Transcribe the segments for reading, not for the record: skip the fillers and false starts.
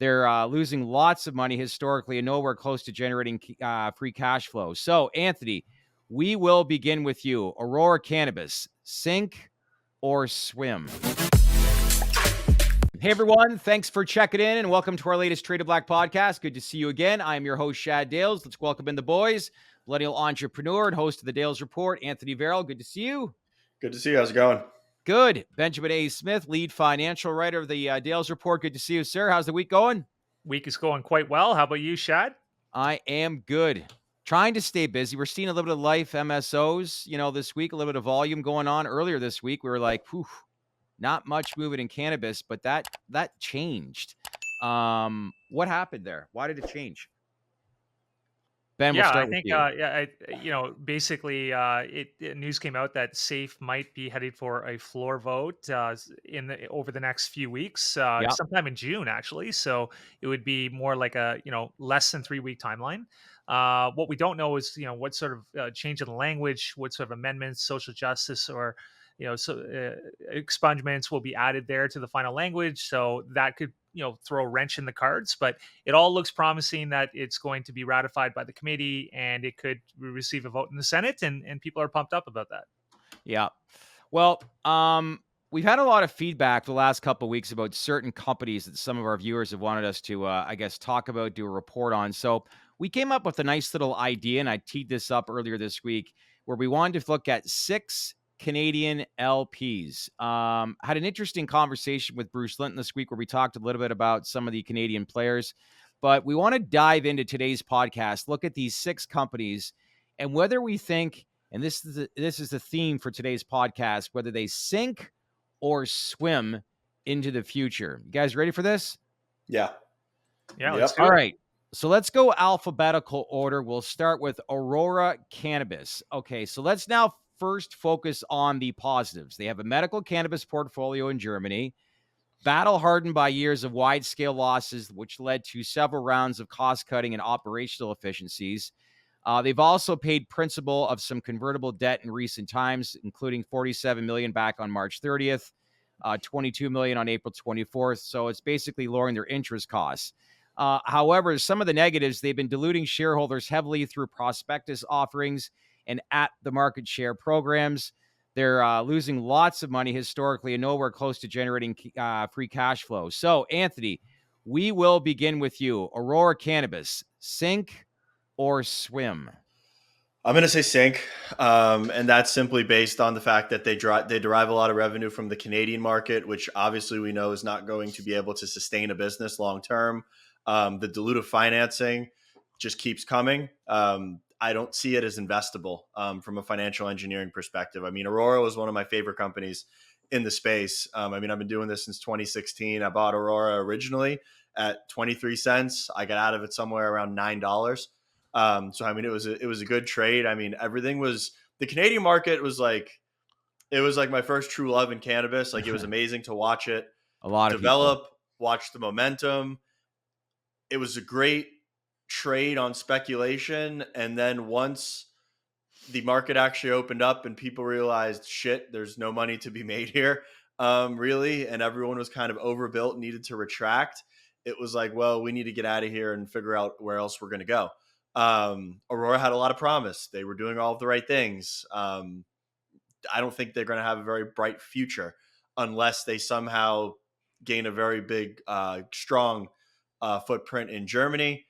They're losing lots of money historically and nowhere close to generating free cash flow. So, Anthony, we will begin with you. Aurora Cannabis, sink or swim? Hey, everyone. Thanks for checking in and welcome to our latest Trade of Black podcast. Good to see you again. I am your host, Shad Dales. Let's welcome in the boys, millennial entrepreneur and host of the Dales Report, Anthony Verrill. Good to see you. Good to see you. How's it going? Good. Benjamin A. Smith, lead financial writer of the Dales Report. Good to see you, sir. How's the week going? Week is going quite well. How about you, Shad? I am good. Trying to stay busy. We're seeing a little bit of life MSOs, this week, a little bit of volume going on. Earlier this week, we were like, whew, not much moving in cannabis, but that changed. What happened there? Why did it change? Ben, we'll start with you. Basically, news came out that SAFE might be headed for a floor vote over the next few weeks, sometime in June, actually. So it would be more like a less than 3 week timeline. What we don't know is what sort of change in the language, what sort of amendments, social justice, or expungements will be added there to the final language. So that could throw a wrench in the cards, but it all looks promising that it's going to be ratified by the committee and it could receive a vote in the Senate, and people are pumped up about that. Yeah. Well, we've had a lot of feedback the last couple of weeks about certain companies that some of our viewers have wanted us to, talk about, do a report on. So we came up with a nice little idea, and I teed this up earlier this week, where we wanted to look at 6 Canadian LPs. Had an interesting conversation with Bruce Linton this week where we talked a little bit about some of the Canadian players, but we want to dive into today's podcast, look at these 6 companies and whether we think, and this is the theme for today's podcast, whether they sink or swim into the future. You guys ready for this? Yeah. Yeah. Let's do All it. right. So let's go alphabetical order. We'll start with Aurora Cannabis. Okay, so let's now first focus on the positives. They have a medical cannabis portfolio in Germany, battle hardened by years of wide-scale losses, which led to several rounds of cost-cutting and operational efficiencies. They've also paid principal of some convertible debt in recent times, including $47 million back on March 30th, $22 million on April 24th. So it's basically lowering their interest costs. However, some of the negatives, they've been diluting shareholders heavily through prospectus offerings and at the market share programs. They're losing lots of money historically and nowhere close to generating free cash flow. So, Anthony, we will begin with you. Aurora Cannabis, sink or swim? I'm going to say sink, and that's simply based on the fact that they derive a lot of revenue from the Canadian market, which obviously we know is not going to be able to sustain a business long term. The dilutive financing just keeps coming. I don't see it as investable from a financial engineering perspective. I mean, Aurora was one of my favorite companies in the space. I've been doing this since 2016. I bought Aurora originally at 23 cents. I got out of it somewhere around $9. It was a good trade. I mean, the Canadian market was like my first true love in cannabis. Like, it was amazing to watch it A lot of develop, watch the momentum. It was a great trade on speculation, and then once the market actually opened up and people realized, shit, there's no money to be made here, really, and everyone was kind of overbuilt, needed to retract, it was like, well, we need to get out of here and figure out where else we're going to go. Aurora had a lot of promise. They were doing all of the right things. I don't think they're going to have a very bright future unless they somehow gain a very big, strong footprint in Germany.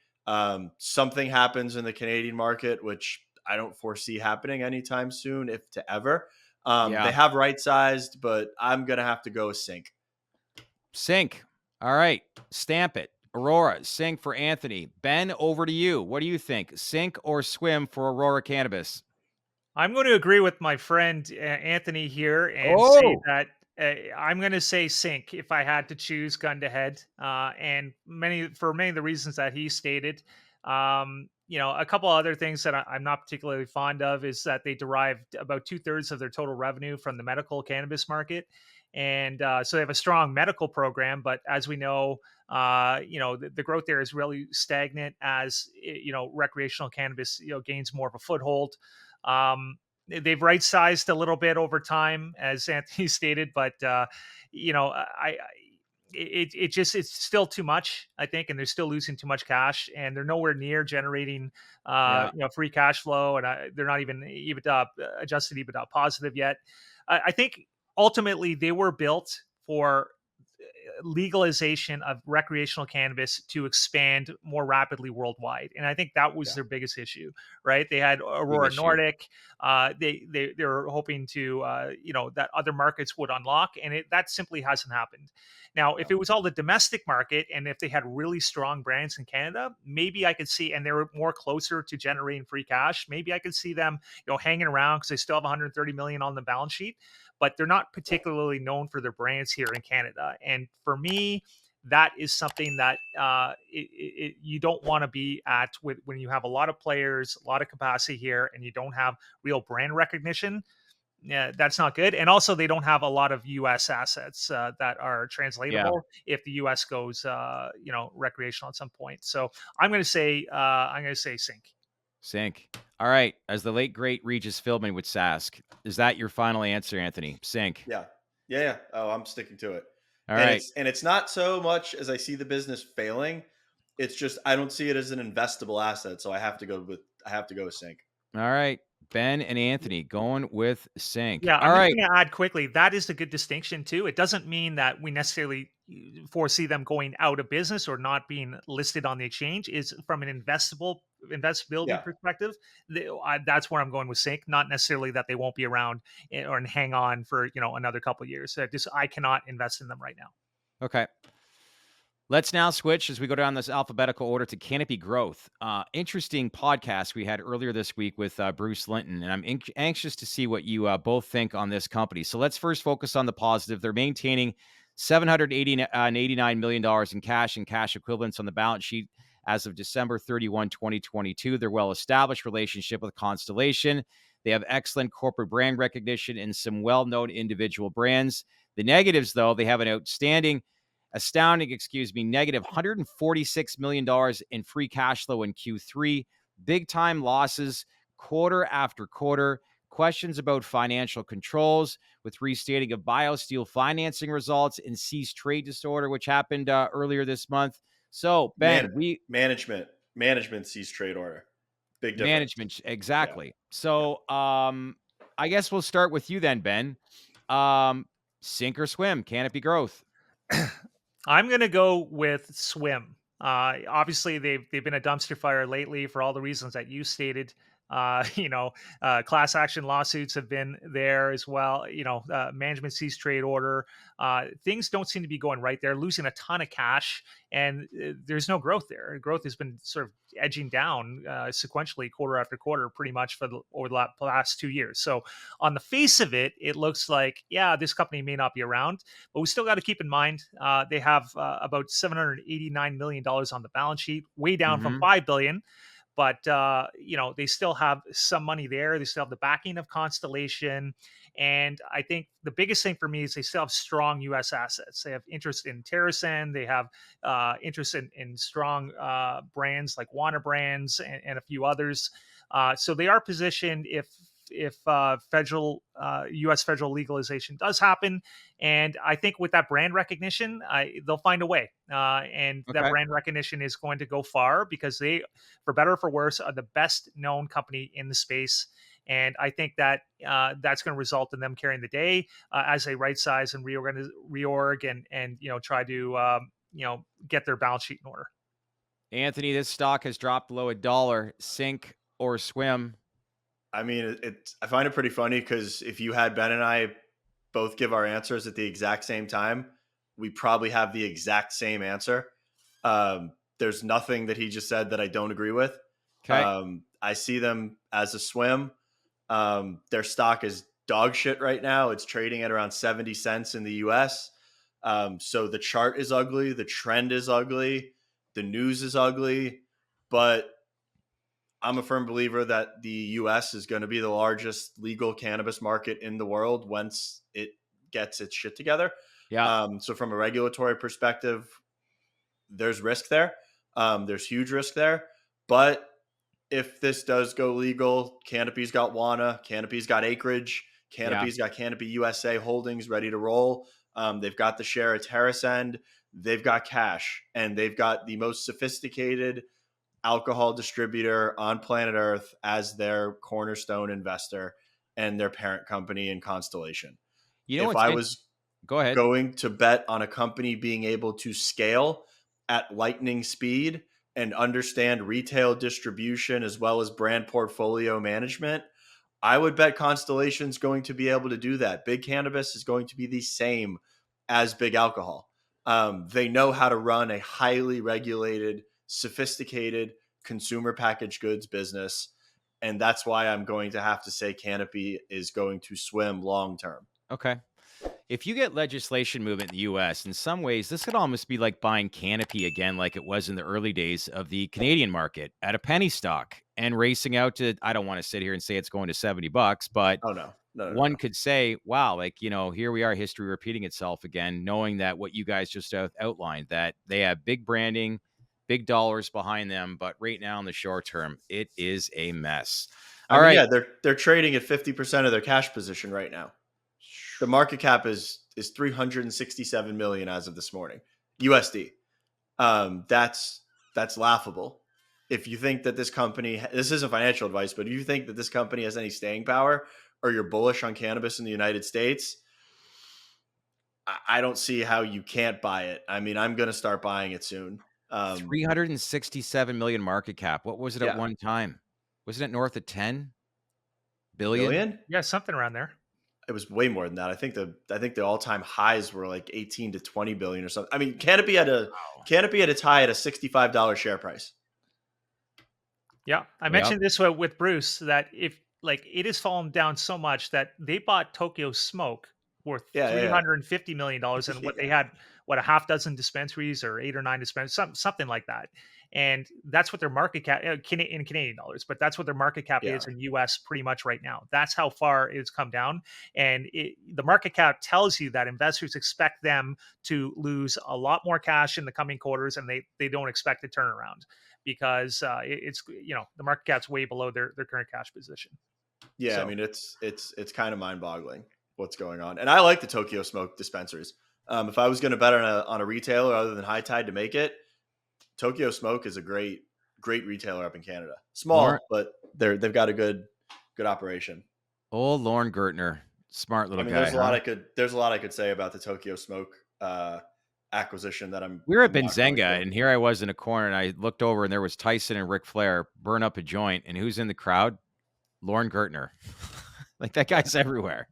Something happens in the Canadian market, which I don't foresee happening anytime soon, if to ever. They have right-sized, but I'm going to have to go sink. Sink. All right. Stamp it. Aurora, sink for Anthony. Ben, over to you. What do you think? Sink or swim for Aurora Cannabis? I'm going to agree with my friend Anthony here and say that I'm going to say sink if I had to choose gun to head. And many of the reasons that he stated. A couple other things that I'm not particularly fond of is that they derived about 2/3 of their total revenue from the medical cannabis market. And so they have a strong medical program, but as we know, the growth there is really stagnant as, recreational cannabis, gains more of a foothold. They've right-sized a little bit over time, as Anthony stated, but it's still too much, I think, and they're still losing too much cash, and they're nowhere near generating Yeah. free cash flow, and they're not even EBITDA adjusted EBITDA positive yet. I think ultimately they were built for legalization of recreational cannabis to expand more rapidly worldwide, and I think that was Yeah. their biggest issue. Right? They had Big Aurora issue. Nordic. They were hoping to that other markets would unlock, and that simply hasn't happened. Now, if No. it was all the domestic market, and if they had really strong brands in Canada, maybe I could see, and they were more closer to generating free cash, maybe I could see them hanging around because they still have 130 million on the balance sheet, but they're not particularly known for their brands here in Canada. And for me, that is something that you don't want to be at with when you have a lot of players, a lot of capacity here, and you don't have real brand recognition. Yeah, that's not good. And also, they don't have a lot of U.S. assets that are Yeah. translatable if the U.S. goes, recreational at some point. So I'm going to say sink. Sink. All right. As the late great Regis Philbin would ask, is that your final answer, Anthony? Sink. Yeah. Yeah, yeah. Oh, I'm sticking to it. All And right. it's not so much as I see the business failing. It's just I don't see it as an investable asset, so I have to go with sync. All right. Ben and Anthony going with sink. Yeah, All I'm just right. going to add quickly. That is a good distinction too. It doesn't mean that we necessarily foresee them going out of business or not being listed on the exchange. Is from an investability Yeah. perspective. That's where I'm going with sync. Not necessarily that they won't be around or hang on for another couple of years. I cannot invest in them right now. Okay. Let's now switch as we go down this alphabetical order to Canopy Growth. Interesting podcast we had earlier this week with Bruce Linton, and I'm anxious to see what you both think on this company. So let's first focus on the positive. They're maintaining $789 million in cash and cash equivalents on the balance sheet as of December 31, 2022. They're well-established relationship with Constellation. They have excellent corporate brand recognition and some well-known individual brands. The negatives, though, they have an astounding, negative $146 million in free cash flow in Q3, big time losses quarter after quarter, questions about financial controls with restating of BioSteel financing results and ceased trade disorder, which happened earlier this month. So, Ben, Management sees trade order. Big difference. management, Yeah. exactly. So, I guess we'll start with you then, Ben. Sink or swim, Canopy Growth. I'm going to go with swim. Obviously, they've been a dumpster fire lately for all the reasons that you stated. Class action lawsuits have been there as well. Management ceased trade order. Things don't seem to be going right. They're losing a ton of cash, and there's no growth there. Growth has been sort of edging down sequentially quarter after quarter, pretty much over the last 2 years. So, on the face of it, it looks like this company may not be around, but we still got to keep in mind they have about $789 million on the balance sheet, way down from Mm-hmm. $5 billion. But they still have some money there. They still have the backing of Constellation, and I think the biggest thing for me is they still have strong U.S. assets. They have interest in TerraSand. They have interest in strong brands like Wana Brands and a few others. So they are positioned if federal U.S. federal legalization does happen, and I think with that brand recognition, they'll find a way. And that Okay. brand recognition is going to go far because they, for better or for worse, are the best known company in the space. And I think that that's going to result in them carrying the day as they right size and reorg and try to get their balance sheet in order. Anthony, this stock has dropped below $1. Sink or swim? I mean, I find it pretty funny because if you had Ben and I both give our answers at the exact same time, we probably have the exact same answer. There's nothing that he just said that I don't agree with. Okay. I see them as a swim. Their stock is dog shit right now. It's trading at around 70 cents in the US. So the chart is ugly. The trend is ugly. The news is ugly. But I'm a firm believer that the US is going to be the largest legal cannabis market in the world once it gets its shit together. Yeah. So from a regulatory perspective, there's risk there. There's huge risk there. But if this does go legal, Canopy's got Wana, Canopy's got Acreage, Yeah. Canopy's got Canopy USA Holdings ready to roll. They've got the share of TerraSend. They've got cash, and they've got the most sophisticated alcohol distributor on planet Earth as their cornerstone investor and their parent company in Constellation. You know If what's I was Go ahead. going to bet on a company being able to scale at lightning speed and understand retail distribution as well as brand portfolio management, I would bet Constellation's going to be able to do that. Big Cannabis is going to be the same as Big Alcohol. They know how to run a highly regulated, sophisticated consumer packaged goods business. And that's why I'm going to have to say Canopy is going to swim long term. Okay. If you get legislation movement in the US, in some ways, this could almost be like buying Canopy again, like it was in the early days of the Canadian market at a penny stock and racing out to, I don't want to sit here and say it's going to $70, but Oh, no. one could say, wow, like, here we are, history repeating itself again, knowing that what you guys just outlined, that they have big branding, big dollars behind them. But right now in the short term, it is a mess. All right. Yeah, they're trading at 50% of their cash position right now. The market cap is 367 million as of this morning, USD. That's laughable. If you think that this company, this isn't financial advice, but if you think that this company has any staying power, or you're bullish on cannabis in the United States, I don't see how you can't buy it. I mean, I'm going to start buying it soon. 367 million market cap. What was it at one time? Wasn't it north of 10 billion? Yeah, something around there. It was way more than that. I think the all-time highs were like 18 to 20 billion or something. I mean, Canopy had a tie at a $65 share price. Yeah, I mentioned this with Bruce that if like it has fallen down so much that they bought Tokyo Smoke worth $350 million, and what they had, a half dozen dispensaries or 8 or 9 dispensaries, something like that. And that's what their market cap in Canadian dollars, but that's what their market cap is in US pretty much right now. That's how far it's come down. And the market cap tells you that investors expect them to lose a lot more cash in the coming quarters, and they don't expect a turnaround because it's the market cap's way below their current cash position. Yeah, so. I mean it's kind of mind-boggling what's going on. And I like the Tokyo Smoke dispensaries. If I was going to bet on a retailer other than High Tide to make it, Tokyo Smoke is a great retailer up in Canada. Small, but they've got a good operation. Oh, Lorne Gertner, smart little guy. There's a lot I could say about the Tokyo Smoke acquisition that we were at Benzenga, and here I was in a corner, and I looked over, and there was Tyson and Ric Flair burn up a joint, and who's in the crowd? Lorne Gertner. Like, that guy's everywhere.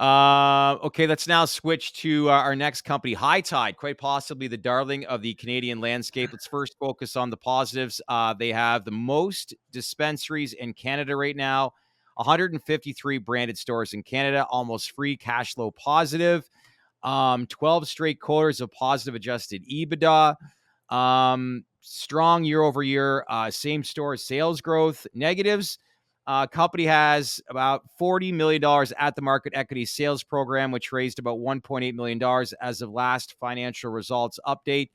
Okay, let's now switch to our next company, High Tide, quite possibly the darling of the Canadian landscape. Let's first focus on the positives. They have the most dispensaries in Canada right now, 153 branded stores in Canada, almost free cash flow positive, 12 straight quarters of positive adjusted EBITDA, strong year over year, same store sales growth. Negatives. Company has about $40 million at the market equity sales program, which raised about $1.8 million as of last financial results update.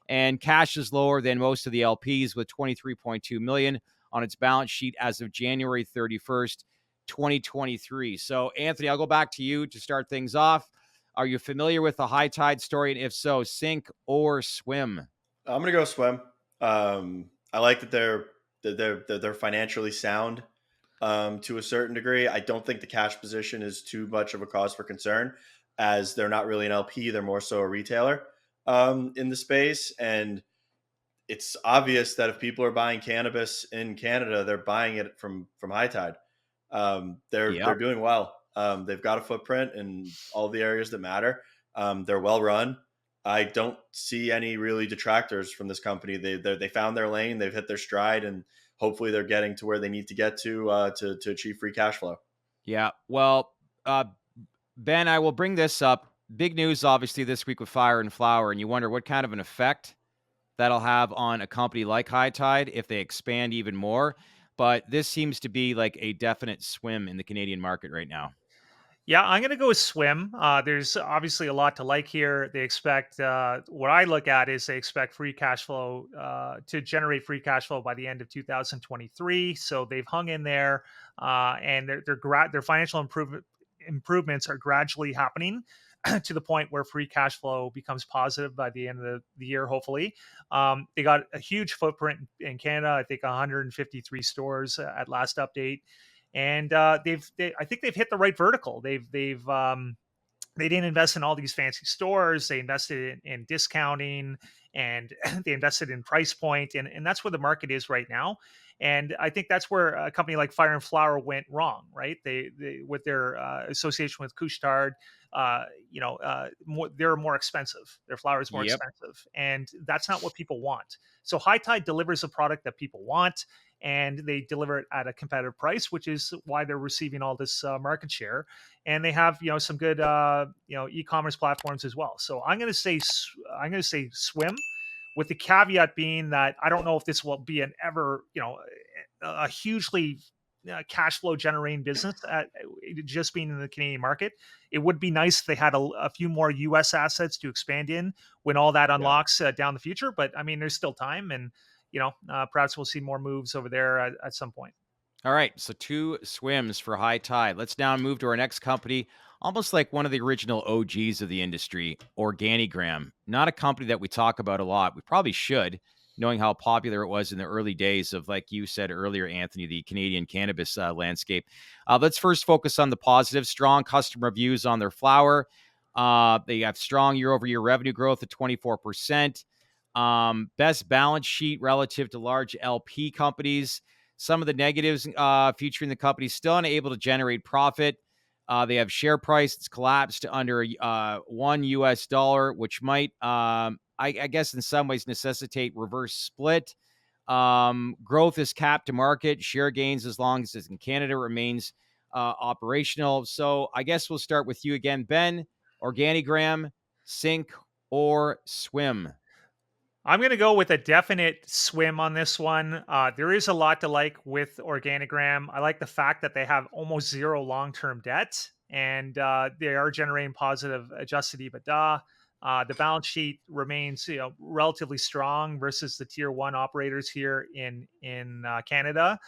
And cash is lower than most of the LPs, with $23.2 million on its balance sheet as of January 31st, 2023. So, Anthony, I'll go back to you to start things off. Are you familiar with the High Tide story? And if so, sink or swim? I'm going to go swim. I like that they're financially sound. To a certain degree. I don't think the cash position is too much of a cause for concern, as they're not really an LP. They're more so a retailer in the space. And it's obvious that if people are buying cannabis in Canada, they're buying it from High Tide. They're doing well. They've got a footprint in all the areas that matter. They're well run. I don't see any really detractors from this company. They found their lane. They've hit their stride, and hopefully they're getting to where they need to get to achieve free cash flow. Yeah. Well, Ben, I will bring this up. Big news, obviously, this week with Fire and Flower, and you wonder what kind of an effect that'll have on a company like High Tide if they expand even more. But this seems to be like a definite swim in the Canadian market right now. Yeah, I'm going to go with swim. There's obviously a lot to like here. They expect, what I look at is they expect free cash flow to generate free cash flow by the end of 2023. So they've hung in there, and their financial improvements are gradually happening. to the point where free cash flow becomes positive by the end of the year, hopefully. They got a huge footprint in Canada. I think 153 stores at last update, and I think they've hit the right vertical. They didn't invest in all these fancy stores. They invested in discounting, and they invested in price point, and that's where the market is right now. And I think that's where a company like Fire and Flower went wrong, right? They with their association with Couche-Tard, they're more expensive. Their flour is more Yep. expensive, and that's not what people want. So High Tide delivers a product that people want, and they deliver it at a competitive price, which is why they're receiving all this market share. And they have some good e-commerce platforms as well. So I'm going to say Swim, with the caveat being that I don't know if this will be an ever a hugely cash flow generating business at just being in the Canadian market. It would be nice if they had a few more US assets to expand in when all that unlocks down the future. But I mean, there's still time, and perhaps we'll see more moves over there at some point. All right, so 2 swims for High Tide. Let's now move to our next company, almost like one of the original OGs of the industry, Organigram. Not a company that we talk about a lot. We probably should, knowing how popular it was in the early days of, like you said earlier, Anthony, the Canadian cannabis landscape. Let's first focus on the positive. Strong customer reviews on their flower. They have strong year-over-year revenue growth of 24%. Best balance sheet relative to large LP companies. Some of the negatives featuring the company still unable to generate profit. They have share price that's collapsed to under $1, which might, I guess, in some ways necessitate reverse split. Growth is capped to market. Share gains, as long as it's in Canada, remains operational. So I guess we'll start with you again, Ben. Organigram, sink or swim? I'm going to go with a definite swim on this one. There is a lot to like with Organigram. I like the fact that they have almost zero long-term debt, and they are generating positive adjusted EBITDA. The balance sheet remains, relatively strong versus the tier one operators here in Canada.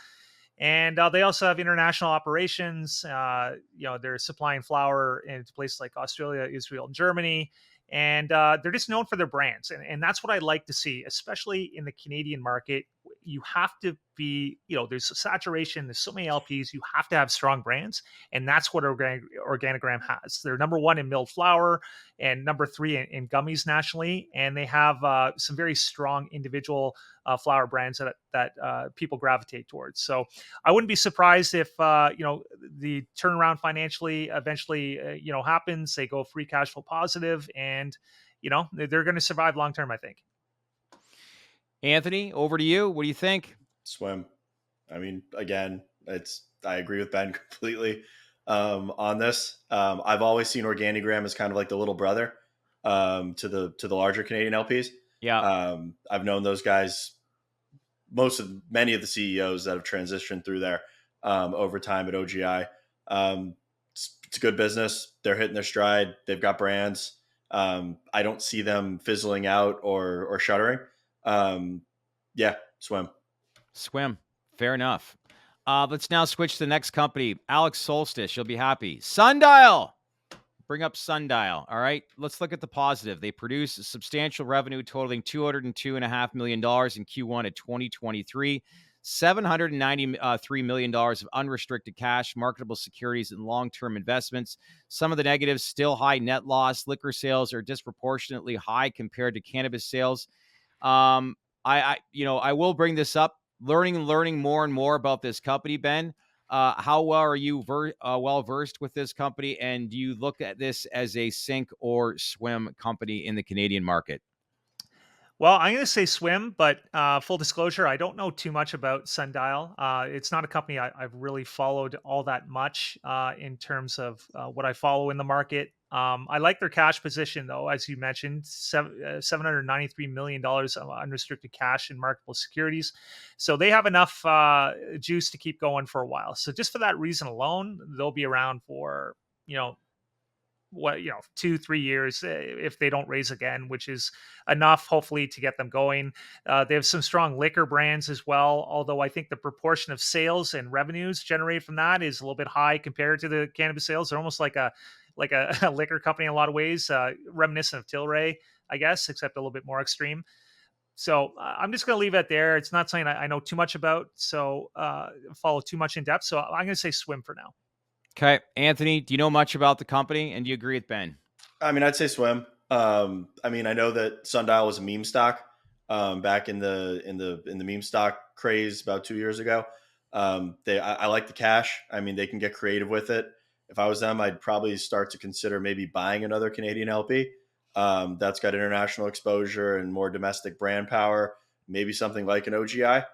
And they also have international operations. They're supplying flour into places like Australia, Israel, and Germany. And they're just known for their brands. And that's what I like to see, especially in the Canadian market. You have to be, there's a saturation. There's so many LPs. You have to have strong brands. And that's what Organigram has. They're number one in milled flour and number three in gummies nationally. And they have some very strong individual flour brands that people gravitate towards. So I wouldn't be surprised if the turnaround financially eventually happens. They go free cash flow positive, and they're going to survive long term, I think. Anthony, over to you. What do you think? Swim. I mean, again, I agree with Ben completely on this. I've always seen Organigram as kind of like the little brother to the larger Canadian LPs. Yeah. I've known those guys, many of the CEOs that have transitioned through there over time at OGI. It's a good business. They're hitting their stride. They've got brands. I don't see them fizzling out or shuttering. Swim. Swim. Fair enough. Let's now switch to the next company. Alex Solstice, you'll be happy. Sundial. Bring up Sundial. All right. Let's look at the positive. They produce substantial revenue totaling $202.5 million in Q1 of 2023. $793 million of unrestricted cash, marketable securities, and long-term investments. Some of the negatives: still high net loss. Liquor sales are disproportionately high compared to cannabis sales. I will bring this up. Learning more and more about this company, Ben. How well are you well versed with this company, and do you look at this as a sink or swim company in the Canadian market? Well, I'm going to say swim, but full disclosure, I don't know too much about Sundial. It's not a company I've really followed all that much in terms of what I follow in the market. I like their cash position, though, as you mentioned, $793 million of unrestricted cash and marketable securities. So they have enough juice to keep going for a while. So just for that reason alone, they'll be around for, 2-3 years if they don't raise again, which is enough hopefully to get them going. They have some strong liquor brands as well, although I think the proportion of sales and revenues generated from that is a little bit high compared to the cannabis sales. They're almost like a like a, a liquor company in a lot of ways, reminiscent of Tilray, I guess, except a little bit more extreme. So I'm just going to leave it there. It's not something I know too much about, so follow too much in depth. So I'm going to say swim for now. Okay. Anthony, do you know much about the company? And do you agree with Ben? I mean, I'd say swim. I mean, I know that Sundial was a meme stock back in the meme stock craze about 2 years ago. I like the cash. I mean, they can get creative with it. If I was them, I'd probably start to consider maybe buying another Canadian LP that's got international exposure and more domestic brand power. Maybe something like an OGI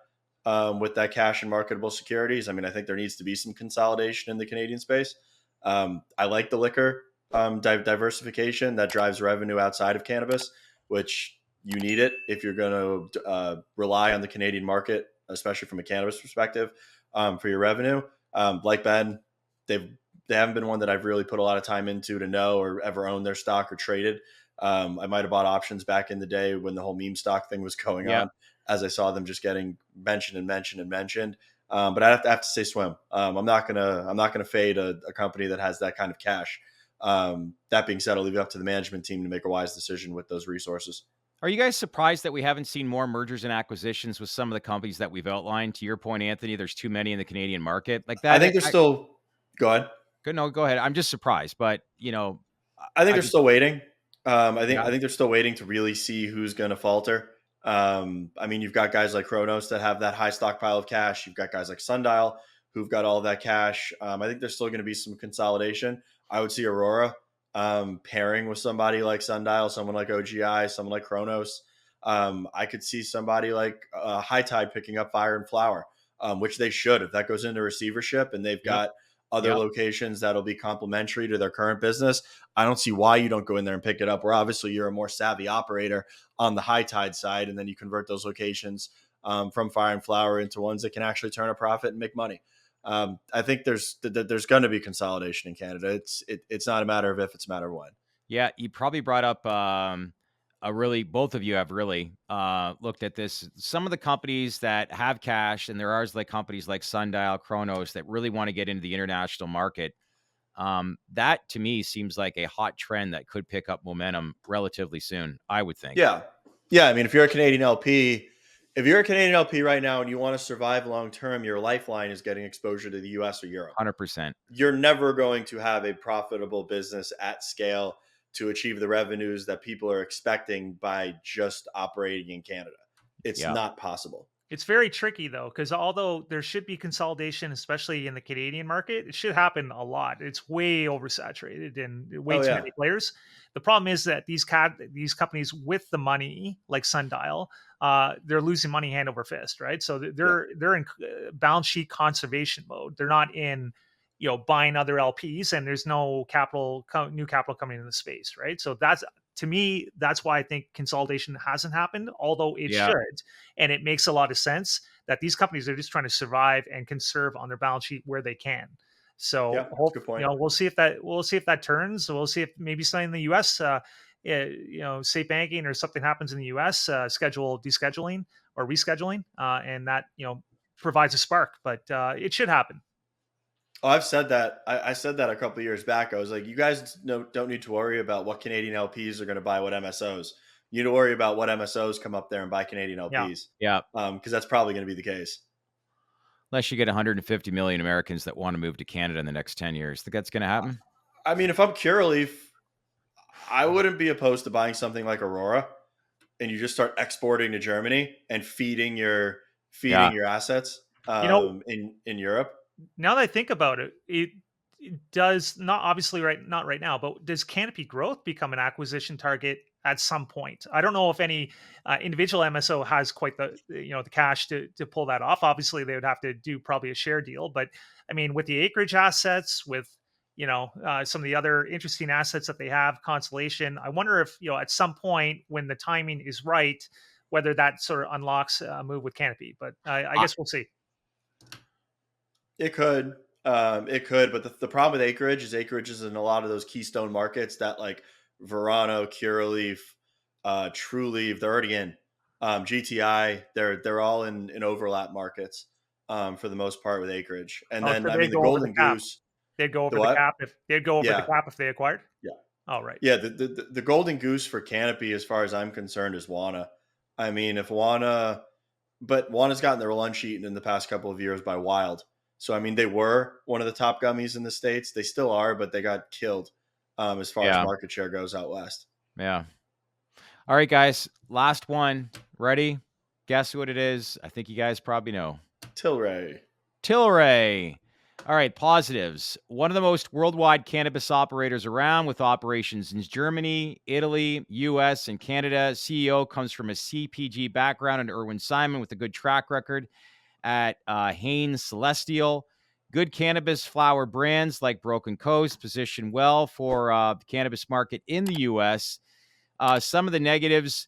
with that cash and marketable securities. I mean, I think there needs to be some consolidation in the Canadian space. I like the liquor diversification that drives revenue outside of cannabis, which you need it if you're going to rely on the Canadian market, especially from a cannabis perspective, for your revenue. Like Ben, they haven't been one that I've really put a lot of time into to know or ever own their stock or traded. I might have bought options back in the day when the whole meme stock thing was going Yeah. on, as I saw them just getting mentioned and mentioned and mentioned. But I have to say swim. I'm not gonna fade a company that has that kind of cash. That being said, I'll leave it up to the management team to make a wise decision with those resources. Are you guys surprised that we haven't seen more mergers and acquisitions with some of the companies that we've outlined? To your point, Anthony, there's too many in the Canadian market like I that. think they're still go ahead. No, go ahead. I'm just surprised, but I think I they're could, still waiting. yeah, I think they're still waiting to really see who's going to falter. I mean, you've got guys like Kronos that have that high stockpile of cash. You've got guys like Sundial who've got all of that cash. I think there's still going to be some consolidation. I would see Aurora pairing with somebody like Sundial, someone like OGI, someone like Kronos. I could see somebody like HITI picking up Fire and Flower, which they should if that goes into receivership and they've yep, got other yep. locations that'll be complementary to their current business. I don't see why you don't go in there and pick it up. Where obviously you're a more savvy operator on the high tide side, and then you convert those locations from Fire and Flower into ones that can actually turn a profit and make money. I think there's going to be consolidation in Canada. It's not a matter of if, it's a matter of when. Yeah, you probably brought up both of you have really looked at this. Some of the companies that have cash, and there are like companies like Sundial, Kronos that really want to get into the international market. That to me seems like a hot trend that could pick up momentum relatively soon, I would think. Yeah, yeah. I mean, if you're a Canadian LP, right now and you want to survive long term, your lifeline is getting exposure to the U.S. or Europe. 100%. You're never going to have a profitable business at scale to achieve the revenues that people are expecting by just operating in Canada. It's Yeah. not possible. It's very tricky though, because although there should be consolidation, especially in the Canadian market, it should happen a lot. It's way oversaturated and way Oh too yeah, many players. The problem is that these companies with the money, like Sundial, they're losing money hand over fist, right? So yeah, they're in balance sheet conservation mode. They're not in buying other LPs, and there's no new capital coming in the space, right? So that's, to me, that's why I think consolidation hasn't happened, although it Yeah. should. And it makes a lot of sense that these companies are just trying to survive and conserve on their balance sheet where they can. yeah. So That's a good point. we'll see if that turns. We'll see if maybe something in the U.S. Safe banking or something happens in the U.S. Descheduling or rescheduling, and that provides a spark. But it should happen. Oh, I've said that. I said that a couple of years back. I was like, you guys don't need to worry about what Canadian LPs are going to buy what MSOs. You need to worry about what MSOs come up there and buy Canadian Yeah. LPs. Yeah. Because that's probably going to be the case. Unless you get 150 million Americans that want to move to Canada in the next 10 years. Think that's going to happen? I mean, if I'm Curaleaf, I wouldn't be opposed to buying something like Aurora, and you just start exporting to Germany and feeding your Yeah. assets in Europe. Now that I think about it, it does not, obviously not right now, but does Canopy Growth become an acquisition target at some point? I don't know if any individual MSO has quite the cash to pull that off. Obviously, they would have to do probably a share deal, but I mean, with the acreage assets, with some of the other interesting assets that they have, Consolidation, I wonder if at some point when the timing is right, whether that sort of unlocks a move with Canopy. But I I, guess we'll see. It could. But the problem with acreage is in a lot of those keystone markets that like Verano, Curaleaf, Trulieve, they're already in. GTI, they're all in overlap markets for the most part with acreach. And Oh, then so I they mean the go over the Golden cap. Goose. They'd go The over the what? cap if they'd go over the Yeah. cap if they acquired. Yeah. Oh, right. Yeah. The golden goose for Canopy, as far as I'm concerned, is Wana. I mean, if Wana, but Wana's gotten their lunch eaten in the past couple of years by Wild. So, I mean, they were one of the top gummies in the States. They still are, but they got killed as far as Yeah. market share goes out west. Yeah. All right, guys. Last one. Ready? Guess what it is? I think you guys probably know. Tilray. Tilray. All right, positives. One of the most worldwide cannabis operators around, with operations in Germany, Italy, US, and Canada. CEO comes from a CPG background, and Irwin Simon with a good track record at Hanes Celestial. Good cannabis flower brands like Broken Coast position well for the cannabis market in the US. Some of the negatives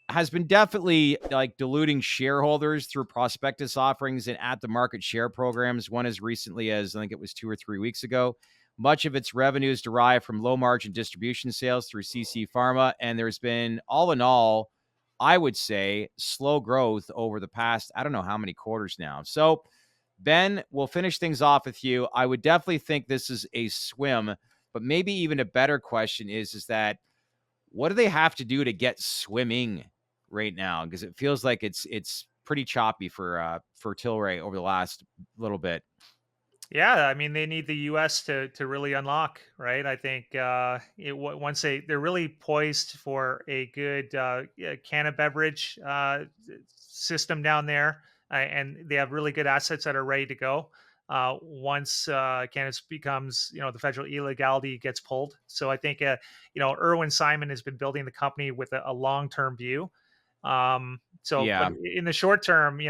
has been definitely like diluting shareholders through prospectus offerings and at the market share programs. One as recently as I think it was 2 or 3 weeks ago. Much of its revenues derive from low margin distribution sales through CC Pharma. And there's been, all in all, I would say, slow growth over the past, I don't know how many quarters now. So, Ben, we'll finish things off with you. I would definitely think this is a swim, but maybe even a better question is that what do they have to do to get swimming right now? Because it feels like it's pretty choppy for Tilray over the last little bit. Yeah, I mean, they need the U.S. to really unlock, right? I think once they're really poised for a good can of beverage system down there, and they have really good assets that are ready to go. Once cannabis becomes, the federal illegality gets pulled. So I think, Irwin Simon has been building the company with a long-term view. But Yeah. in the short term,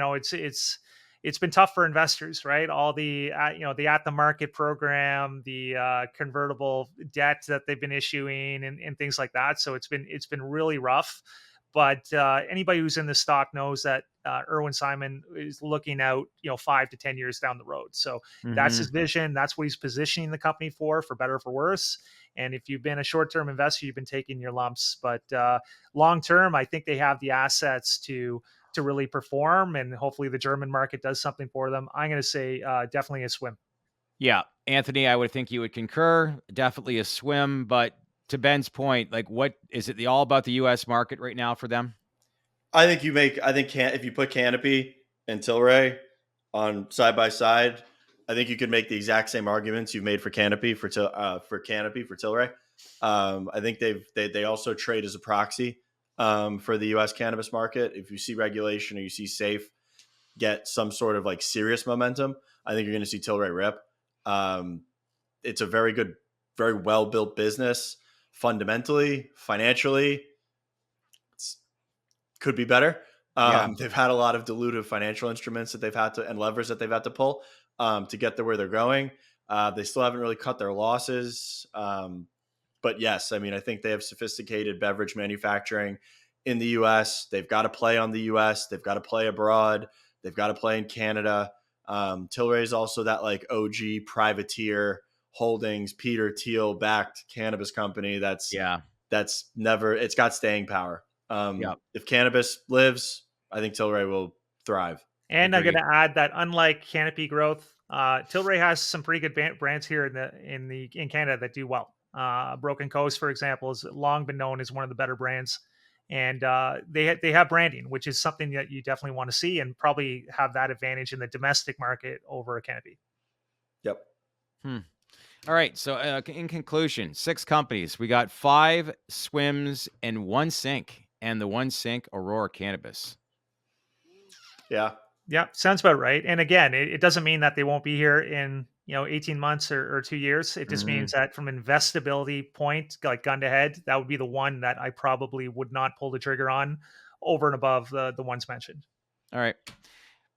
it's been tough for investors, right? All the the at the market program, the convertible debt that they've been issuing, and things like that. So it's been really rough. But anybody who's in the stock knows that Irwin Simon is looking out, 5 to 10 years down the road. So that's his Mm-hmm. vision. That's what he's positioning the company for better or for worse. And if you've been a short-term investor, you've been taking your lumps. But long-term, I think they have the assets to really perform, and hopefully the German market does something for them. I'm going to say definitely a swim. Yeah. Anthony, I would think you would concur. Definitely a swim. But to Ben's point, like, what is it all about the US market right now for them? I think if you put Canopy and Tilray on side by side, I think you could make the exact same arguments you've made for Canopy for Tilray. I think they also trade as a proxy for the U.S. cannabis market. If you see regulation or you see SAFE get some sort of like serious momentum, I think you're going to see Tilray rip. It's a very good, very well built business, fundamentally, financially. Could be better. Yeah. They've had a lot of dilutive financial instruments that they've had to, and levers that they've had to pull to get to where they're going. They still haven't really cut their losses. But yes, I mean, I think they have sophisticated beverage manufacturing in the U.S. They've got to play on the U.S. They've got to play abroad. They've got to play in Canada. Tilray is also that like OG privateer holdings, Peter Thiel backed cannabis company. It's got staying power. Yeah. If cannabis lives, I think Tilray will thrive. And I'm going Agreed. to add that unlike Canopy growth, Tilray has some pretty good brands here in Canada that do well. Broken Coast, for example, has long been known as one of the better brands, and they have branding, which is something that you definitely want to see, and probably have that advantage in the domestic market over a Canopy. Yep. All right. So, in conclusion, 6 companies. We got 5 swims and 1 sink, and the 1 sink, Aurora Cannabis. Yeah. Yeah, sounds about right. And again, it doesn't mean that they won't be here in 18 months or 2 years. It just means that from investability point, like gun to head, that would be the one that I probably would not pull the trigger on over and above the ones mentioned. All right.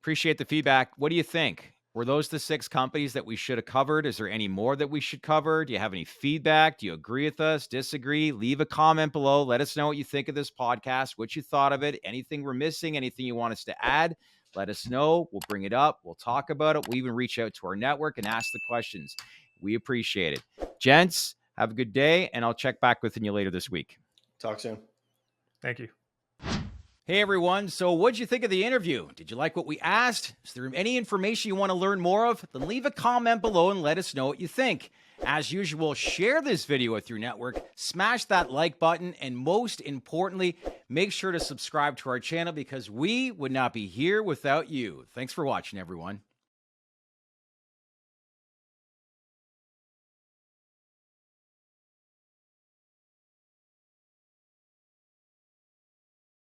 Appreciate the feedback. What do you think? Were those the 6 companies that we should have covered? Is there any more that we should cover? Do you have any feedback? Do you agree with us? Disagree? Leave a comment below. Let us know what you think of this podcast, what you thought of it, anything we're missing, anything you want us to add. Let us know. We'll bring it up. We'll talk about it. We'll even reach out to our network and ask the questions. We appreciate it. Gents, have a good day, and I'll check back with you later this week. Talk soon. Thank you. Hey everyone, so what'd you think of the interview? Did you like what we asked? Is there any information you want to learn more of? Then leave a comment below and let us know what you think. As usual, share this video with your network, smash that like button, and most importantly, make sure to subscribe to our channel because we would not be here without you. Thanks for watching, everyone.